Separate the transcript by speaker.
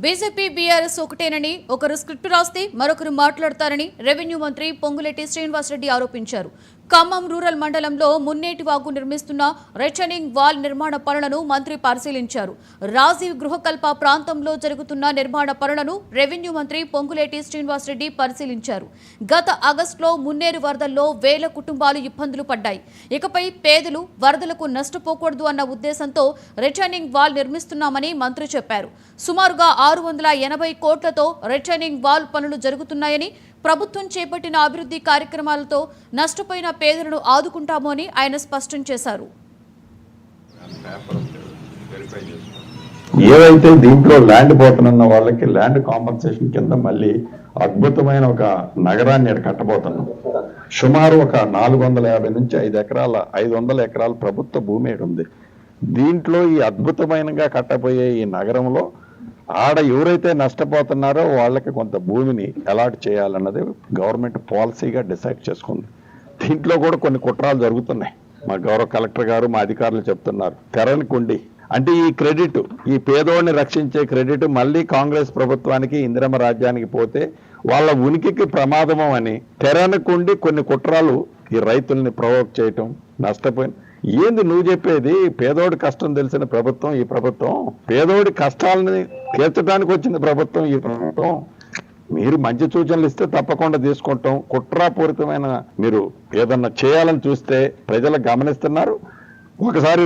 Speaker 1: BJP BRS ఒకటేనని ఒకరు script రాస్తే మరొకరు మాట్లాడతారని రెవెన్యూ మంత్రి పొంగులేటి శ్రీనివాసరెడ్డి ఆరోపించారు. ఖమ్మం రూరల్ మండలంలో మున్నేటి వాగు నిర్మిస్తున్న రిటర్నింగ్ వాల్ నిర్మాణ పనులను మంత్రి పరిశీలించారు. రాజీవ్ గృహకల్ప ప్రాంతంలో జరుగుతున్న నిర్మాణ పనులను రెవెన్యూ మంత్రి పొంగులేటి శ్రీనివాసరెడ్డి పరిశీలించారు. గత ఆగస్టులో మున్నేరు వరదల్లో వేల కుటుంబాలు ఇబ్బందులు పడ్డాయి. ఇకపై పేదలు వరదలకు నష్టపోకూడదు అన్న ఉద్దేశంతో రిటర్నింగ్ వాల్ నిర్మిస్తున్నామని మంత్రి చెప్పారు. సుమారుగా 680 కోట్లతో రిటర్నింగ్ వాల్ పనులు జరుగుతున్నాయని, ప్రభుత్వం చేపట్టిన అభివృద్ధి కార్యక్రమాలతో నష్టపోయిన పేదలను ఆదుకుంటాము అని ఆయన స్పష్టం చేశారు.
Speaker 2: ఏవైతే దీంట్లో ల్యాండ్ పోతున్న వాళ్ళకి ల్యాండ్ కాంపన్సేషన్ కింద మళ్ళీ అద్భుతమైన ఒక నగరాన్ని కట్టబోతున్నాం. సుమారు ఒక 450 నుంచి 500 ఎకరాల ప్రభుత్వ భూమి ఉంది. దీంట్లో ఈ అద్భుతమైనగా కట్టబోయే ఈ నగరంలో ఆడ ఎవరైతే నష్టపోతున్నారో వాళ్ళకి కొంత భూమిని అలాట్ చేయాలన్నది గవర్నమెంట్ పాలసీగా డిసైడ్ చేసుకుంది. దీంట్లో కూడా కొన్ని కుట్రాలు జరుగుతున్నాయి. మా గౌరవ కలెక్టర్ గారు, మా అధికారులు చెప్తున్నారు తెరనికుండి అంటే ఈ క్రెడిట్, ఈ పేదోడిని రక్షించే క్రెడిట్ మళ్ళీ కాంగ్రెస్ ప్రభుత్వానికి, ఇందిరమ్మ రాజ్యానికి పోతే వాళ్ళ ఉనికికి ప్రమాదము అని తెరనుకుండి కొన్ని కుట్రాలు ఈ రైతుల్ని ప్రొవోక్ చేయటం, నష్టపోయిన ఏంది నువ్వు చెప్పేది? పేదోడి కష్టం తెలిసిన ప్రభుత్వం ఈ ప్రభుత్వం, పేదోడి కష్టాలని తీర్చడానికి వచ్చిన ప్రభుత్వం ఈ ప్రభుత్వం. మీరు మంచి సూచనలు ఇస్తే తప్పకుండా తీసుకుంటాం. కుట్రాపూరితమైన మీరు ఏదన్నా చేయాలని చూస్తే ప్రజలు గమనిస్తున్నారు. ఒకసారి